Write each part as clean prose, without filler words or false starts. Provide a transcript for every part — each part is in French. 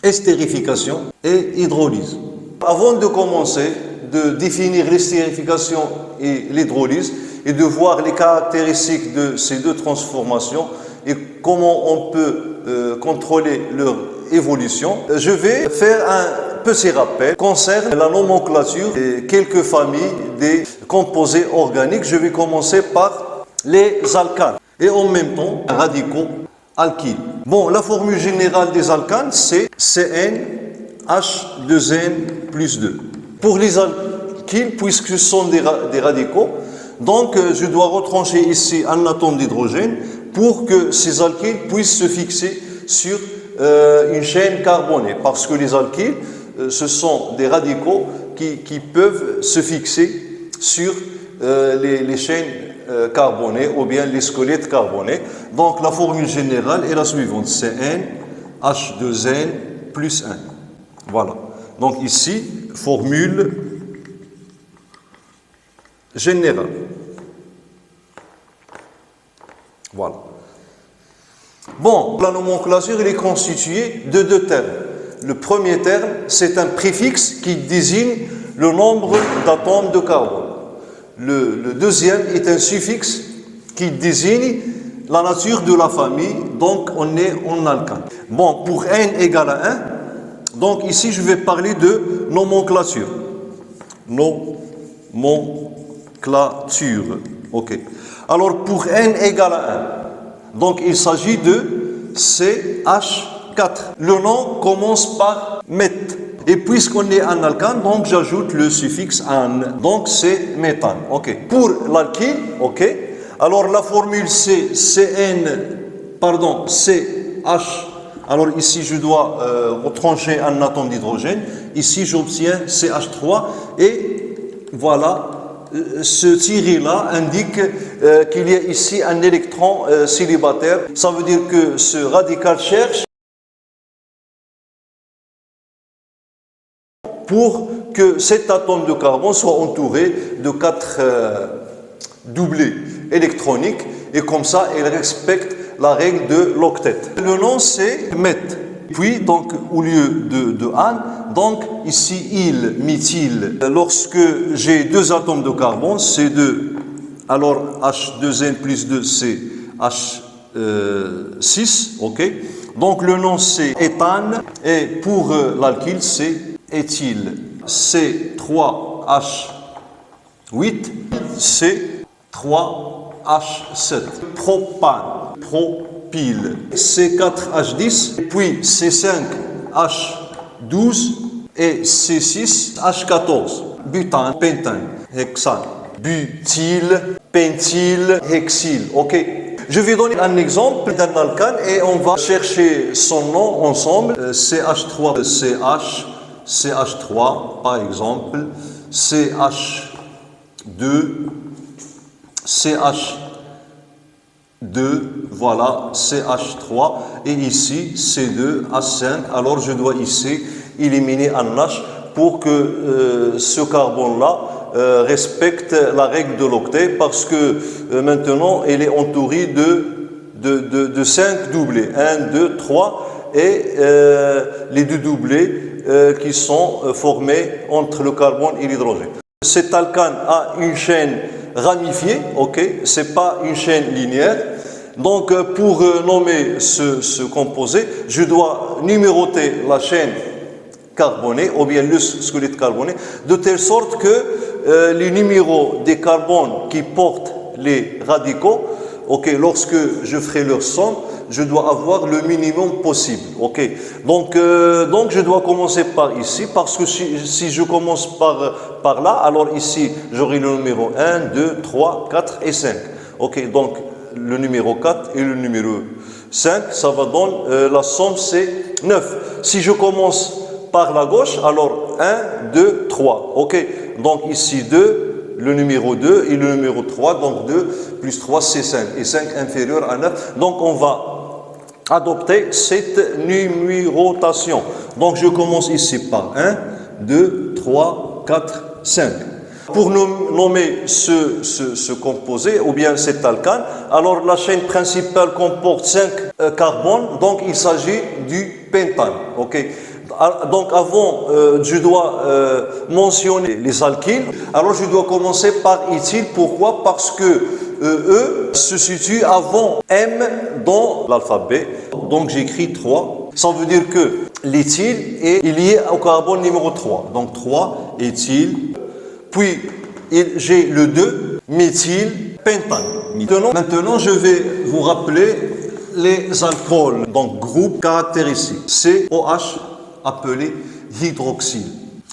estérification et hydrolyse. Avant de commencer de définir l'estérification et l'hydrolyse et de voir les caractéristiques de ces deux transformations et comment on peut contrôler leur évolution, je vais faire un petit rappel concernant la nomenclature et quelques familles des composés organiques. Je vais commencer par les alcanes et en même temps radicaux alkyles. Bon, la formule générale des alcanes, c'est CnH2n plus 2. Pour les alkyles, puisque ce sont des radicaux, donc je dois retrancher ici un atome d'hydrogène pour que ces alkyles puissent se fixer sur une chaîne carbonée. Parce que les alkyles, ce sont des radicaux qui peuvent se fixer sur les chaînes carbonées ou bien les squelettes carbonés. Donc la formule générale est la suivante, CnH2n plus 1. Voilà. Donc ici, formule générale. Voilà. Bon, la nomenclature elle est constituée de deux termes. Le premier terme, c'est un préfixe qui désigne le nombre d'atomes de carbone. Le deuxième est un suffixe qui désigne la nature de la famille, donc on est en alcane. Bon, pour n égale à 1, donc ici je vais parler de nomenclature. Nomenclature, ok. Alors pour n égale à 1, donc il s'agit de CH4. Le nom commence par met. Et puisqu'on est en alcane, donc j'ajoute le suffixe an. Donc c'est méthane. Ok. Pour l'alkyle, ok. Alors la formule c'est CH. Alors ici je dois retrancher un atome d'hydrogène. Ici j'obtiens CH3 et voilà. Ce tiré-là indique qu'il y a ici un électron célibataire. Ça veut dire que ce radical cherche pour que cet atome de carbone soit entouré de 4 doublés électroniques et comme ça, il respecte la règle de l'octet. Le nom c'est met. Puis, donc, au lieu de an, donc, ici, il, méthyle. Lorsque j'ai deux atomes de carbone, C2, alors H2N plus 2, c'est H6, ok? Donc, le nom, c'est éthane, et pour l'alkyle, c'est éthyle. C3H8, C3H7. Propane, propyle. C4H10, puis C5H12 et C6H14. Butane, pentane, hexane. Butyl, pentyl, hexyle. Ok. Je vais donner un exemple d'un alcane et on va chercher son nom ensemble. CH3, CH, CH3 par exemple, CH2, CH2, voilà, CH3 et ici C2H5. Alors je dois ici éliminer un H pour que ce carbone-là respecte la règle de l'octet parce que maintenant il est entouré de 5 doublés, 1, 2, 3 et les deux doublés qui sont formés entre le carbone et l'hydrogène. Cet alcane a une chaîne ramifiée, ok, c'est pas une chaîne linéaire. Donc pour nommer ce composé, je dois numéroter la chaîne carbonée ou bien le squelette carboné de telle sorte que les numéros des carbones qui portent les radicaux, ok, lorsque je ferai leur somme, je dois avoir le minimum possible, ok. Donc je dois commencer par ici, parce que si je commence par là, alors ici, j'aurai le numéro 1, 2, 3, 4 et 5, ok. Donc, le numéro 4 et le numéro 5, ça va donner, la somme c'est 9. Si je commence par la gauche, alors 1, 2, 3, ok. Donc ici 2, le numéro 2 et le numéro 3, donc 2 plus 3 c'est 5, et 5 inférieur à 9. Donc on va adopter cette numérotation. Donc je commence ici par 1, 2, 3, 4, 5. Pour nommer ce composé, ou bien cet alcane, alors la chaîne principale comporte 5 carbones, donc il s'agit du pentane. Okay. Donc avant, je dois mentionner les alkyles. Alors je dois commencer par éthyle. Pourquoi? Parce que E se situe avant M dans l'alphabet. Donc j'écris 3. Ça veut dire que l'éthyle est lié au carbone numéro 3. Donc 3, éthyle. Puis j'ai le 2, méthyle, pentane. Maintenant, je vais vous rappeler les alcools. Donc groupe caractéristique. COH appelé hydroxyle.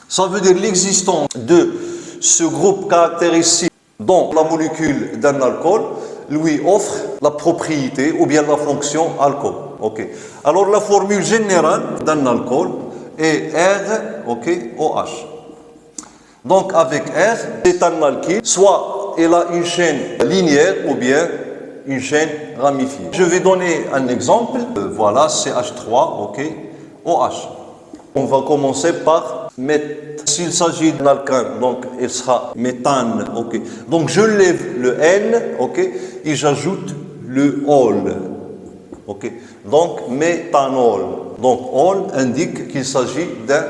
Ça veut dire l'existence de ce groupe caractéristique dans la molécule d'un alcool lui offre la propriété ou bien la fonction alcool. Okay. Alors la formule générale d'un alcool est R, OH. Donc avec R, c'est un alkyle, soit il a une chaîne linéaire ou bien une chaîne ramifiée. Je vais donner un exemple. Voilà, CH3, OH. On va commencer par mettre. S'il s'agit d'un alkane, donc il sera méthane, Donc je lève le N, et j'ajoute le ol, Donc méthanol. Donc ol indique qu'il s'agit d'un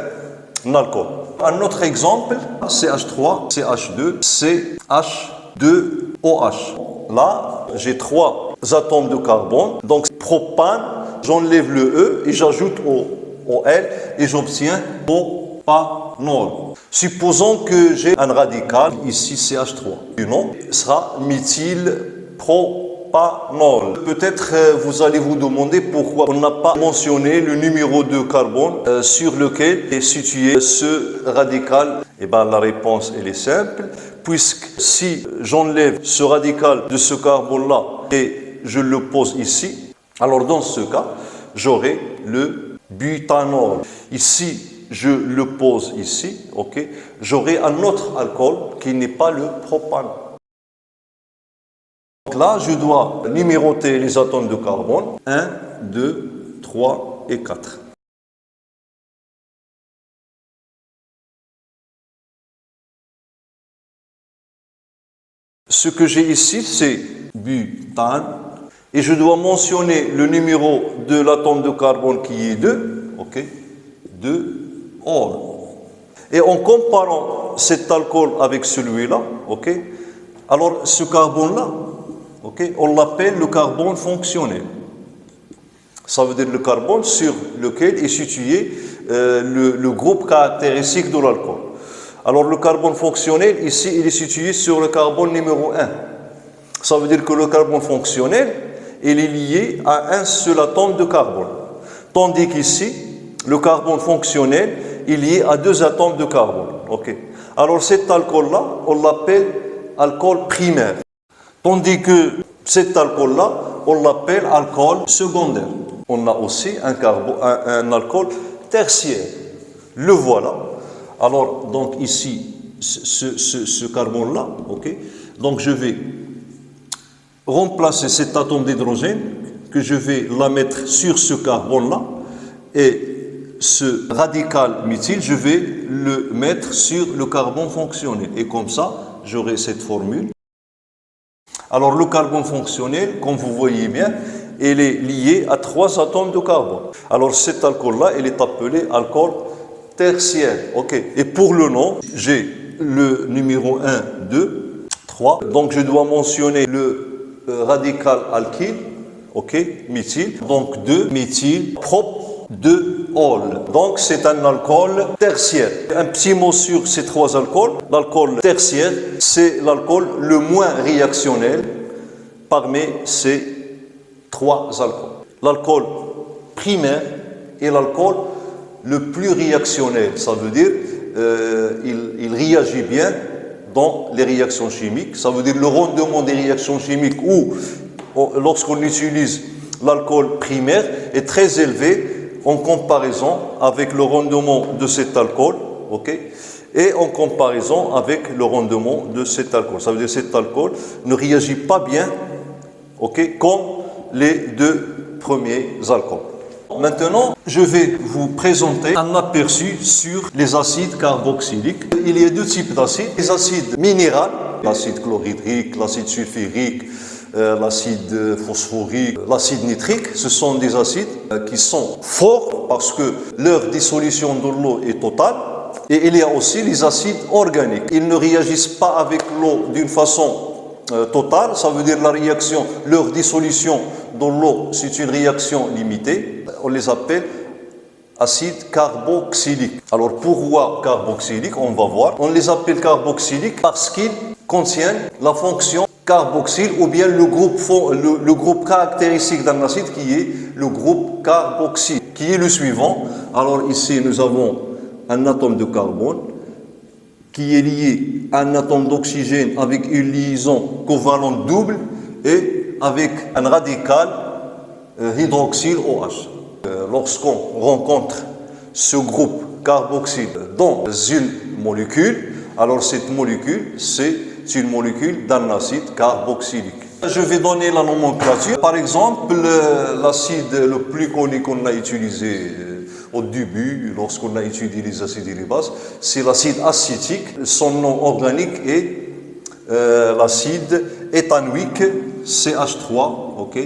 alcool. Un autre exemple, CH3, CH2, CH2OH. Là, j'ai 3 atomes de carbone. Donc propane, j'enlève le E et j'ajoute au L et j'obtiens propanol. Supposons que j'ai un radical, ici CH3. Le nom sera méthylpropanol. Peut-être vous allez vous demander pourquoi on n'a pas mentionné le numéro de carbone sur lequel est situé ce radical. Eh bien, la réponse elle est simple, puisque si j'enlève ce radical de ce carbone-là et je le pose ici, alors dans ce cas, j'aurai le butanol. Ici, je le pose ici, j'aurai un autre alcool qui n'est pas le propane. Donc là, je dois numéroter les atomes de carbone. 1, 2, 3 et 4. Ce que j'ai ici, c'est butane. Et je dois mentionner le numéro de l'atome de carbone qui est 2, 2, ol. Et en comparant cet alcool avec celui-là, alors ce carbone-là, on l'appelle le carbone fonctionnel. Ça veut dire le carbone sur lequel est situé le groupe caractéristique de l'alcool. Alors le carbone fonctionnel, ici, il est situé sur le carbone numéro 1. Ça veut dire que le carbone fonctionnel, il est lié à un seul atome de carbone. Tandis qu'ici, le carbone fonctionnel est lié à 2 atomes de carbone. Alors cet alcool-là, on l'appelle alcool primaire. Tandis que cet alcool-là, on l'appelle alcool secondaire. On a aussi un alcool tertiaire. Le voilà. Alors, donc ici, ce carbone-là, donc je vais remplacer cet atome d'hydrogène, que je vais la mettre sur ce carbone-là, et ce radical méthyle, je vais le mettre sur le carbone fonctionnel. Et comme ça, j'aurai cette formule. Alors, le carbone fonctionnel, comme vous voyez bien, il est lié à 3 atomes de carbone. Alors, cet alcool-là, il est appelé alcool tertiaire. Et pour le nom, j'ai le numéro 1, 2, 3. Donc, je dois mentionner le radical alkyle, méthyle. Donc, 2 méthyle, prop, 2 ol. Donc, c'est un alcool tertiaire. Un petit mot sur ces 3 alcools. L'alcool tertiaire, c'est l'alcool le moins réactionnel parmi ces 3 alcools. L'alcool primaire est l'alcool le plus réactionnel. Ça veut dire il réagit bien dans les réactions chimiques. Ça veut dire le rendement des réactions chimiques ou lorsqu'on utilise l'alcool primaire est très élevé en comparaison avec le rendement de cet alcool, et en comparaison avec le rendement de cet alcool. Ça veut dire que cet alcool ne réagit pas bien, comme les 2 premiers alcools. Maintenant, je vais vous présenter un aperçu sur les acides carboxyliques. Il y a 2 types d'acides. Les acides minéraux, l'acide chlorhydrique, l'acide sulfurique, l'acide phosphorique, l'acide nitrique. Ce sont des acides qui sont forts parce que leur dissolution dans l'eau est totale. Et il y a aussi les acides organiques. Ils ne réagissent pas avec l'eau d'une façon totale, ça veut dire la réaction, leur dissolution dans l'eau, c'est une réaction limitée. On les appelle acides carboxyliques. Alors pourquoi carboxyliques? On va voir. On les appelle carboxyliques parce qu'ils contiennent la fonction carboxyle ou bien le groupe caractéristique d'un acide qui est le groupe carboxyle, qui est le suivant. Alors ici nous avons un atome de carbone qui est lié à un atome d'oxygène avec une liaison covalente double et avec un radical hydroxyle OH. Lorsqu'on rencontre ce groupe carboxyle dans une molécule, alors cette molécule, c'est une molécule d'un acide carboxylique. Je vais donner la nomenclature. Par exemple, l'acide le plus connu qu'on a utilisé au début, lorsqu'on a étudié les acides et les bases, c'est l'acide acétique. Son nom organique est l'acide éthanoïque, CH3, ok,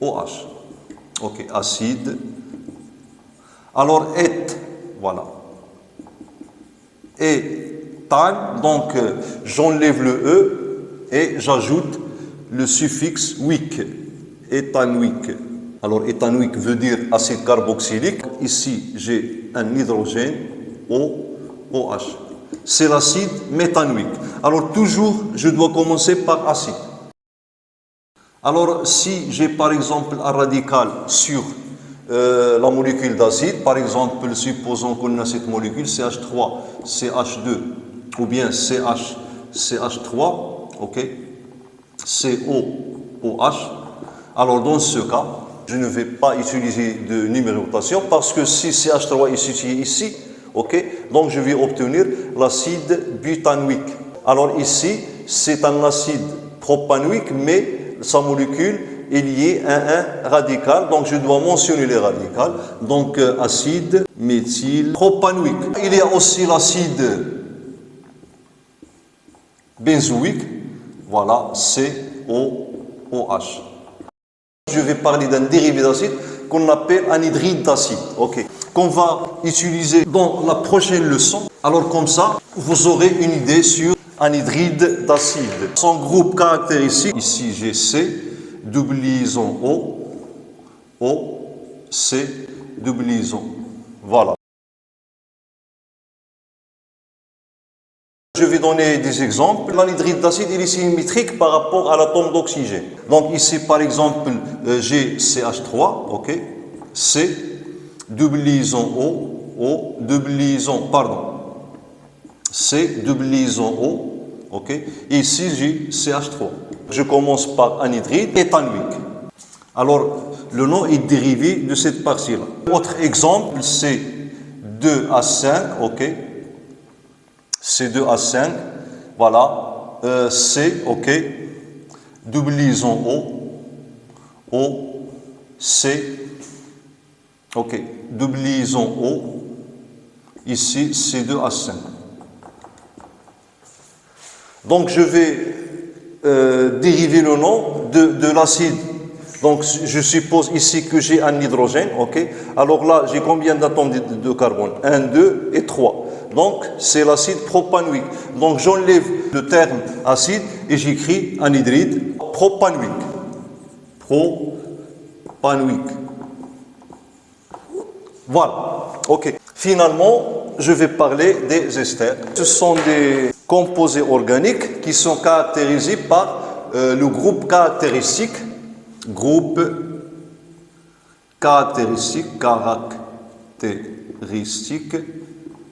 OH. Ok, acide. Alors, voilà. Éthane, donc j'enlève le E et j'ajoute le suffixe wique, éthanoïque. Alors, éthanoïque veut dire acide carboxylique. Ici, j'ai un hydrogène, OH. C'est l'acide méthanoïque. Alors, toujours, je dois commencer par acide. Alors, si j'ai par exemple un radical sur la molécule d'acide, par exemple, supposons qu'on a cette molécule CH3, CH2, ou bien CH3, ok, COOH. Alors, dans ce cas, je ne vais pas utiliser de numérotation parce que si CH3 est situé ici, ok, donc je vais obtenir l'acide butanoïque. Alors ici, c'est un acide propanoïque, mais sa molécule est liée à un radical, donc je dois mentionner les radicales. Donc acide méthylpropanoïque. Il y a aussi l'acide benzoïque, voilà, COOH. Je vais parler d'un dérivé d'acide qu'on appelle anhydride d'acide, ok, qu'on va utiliser dans la prochaine leçon. Alors comme ça, vous aurez une idée sur anhydride d'acide. Son groupe caractéristique, ici j'ai C, double liaison O, C, double liaison. Voilà. Je vais donner des exemples. L'anhydride d'acide il est symétrique par rapport à l'atome d'oxygène. Donc ici par exemple j'ai CH3, ok, C, double liaison O, double liaison, pardon, C, double liaison O, ok, et ici j'ai CH3. Je commence par anhydride éthanoïque. Alors le nom est dérivé de cette partie-là. Autre exemple, c'est 2H5, ok, C2H5, voilà, C, ok, double liaison O, C, ok, double liaison O, ici C2H5. Donc je vais dériver le nom de l'acide. Donc je suppose ici que j'ai un hydrogène, ok. Alors là, j'ai combien d'atomes de carbone? 1, 2 et 3. Donc c'est l'acide propanoïque. Donc j'enlève le terme acide et j'écris anhydride propanoïque. Propanoïque. Voilà, ok. Finalement, je vais parler des esters. Ce sont des composés organiques qui sont caractérisés par le groupe caractéristique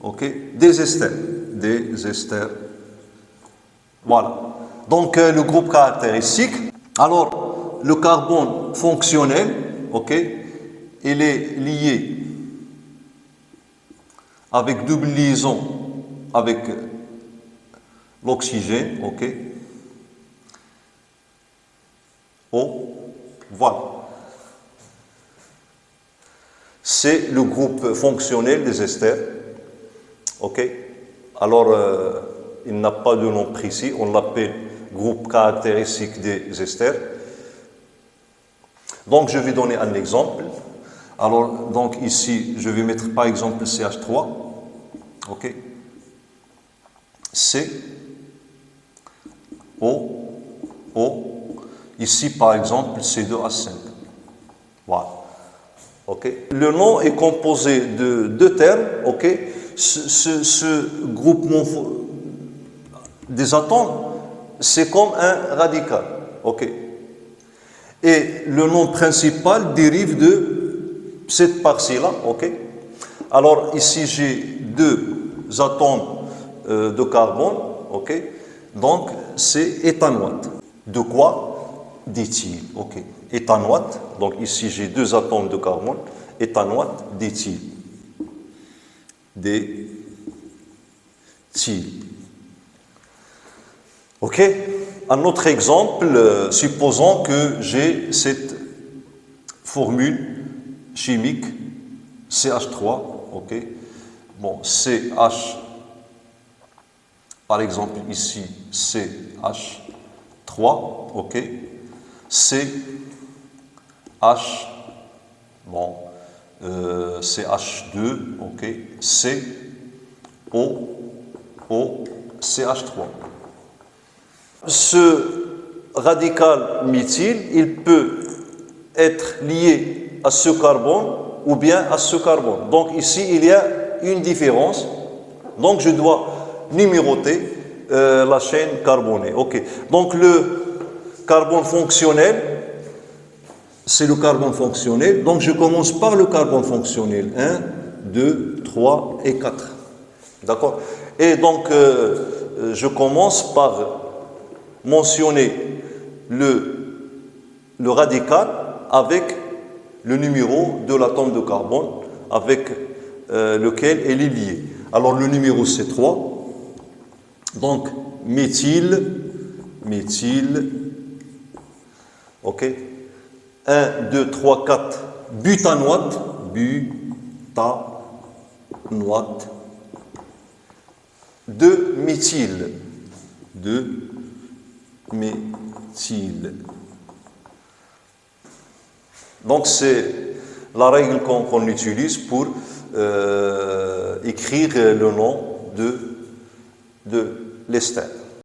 ok, des esters. Voilà. Donc le groupe caractéristique. Alors le carbone fonctionnel, ok, il est lié avec double liaison avec l'oxygène, ok. Voilà. C'est le groupe fonctionnel des esters. Ok. Alors, il n'a pas de nom précis, on l'appelle groupe caractéristique des esters. Donc je vais donner un exemple. Alors donc ici je vais mettre par exemple CH3, ok, C, O, ici par exemple C2H5. Voilà. Ok. Le nom est composé de deux termes, ok. Ce groupement des atomes, c'est comme un radical, ok. Et le nom principal dérive de cette partie-là, ok. Alors ici j'ai deux atomes de carbone, ok. Donc c'est éthanoate. De quoi? D'éthyle, ok. Éthanoate, donc ici j'ai deux atomes de carbone, éthanoate d'éthyle. D'éthyle. Ok. Un autre exemple, supposons que j'ai cette formule chimique CH3, ok. Bon, CH, par exemple ici CH3, ok. CH, bon, CH2, ok. CO, CH3. Ce radical méthyle, il peut être lié à ce carbone ou bien à ce carbone. Donc ici, il y a une différence. Donc je dois numéroter la chaîne carbonée. Ok. Donc le carbone fonctionnel, c'est le carbone fonctionnel. Donc je commence par le carbone fonctionnel. 1, 2, 3 et 4. D'accord? Et donc je commence par mentionner le radical avec le numéro de l'atome de carbone avec lequel elle est liée. Alors le numéro c'est 3. Donc méthyle, ok. 1, 2, 3, 4, butanoate, 2 méthyle, Donc c'est la règle qu'on utilise pour écrire le nom de l'ester.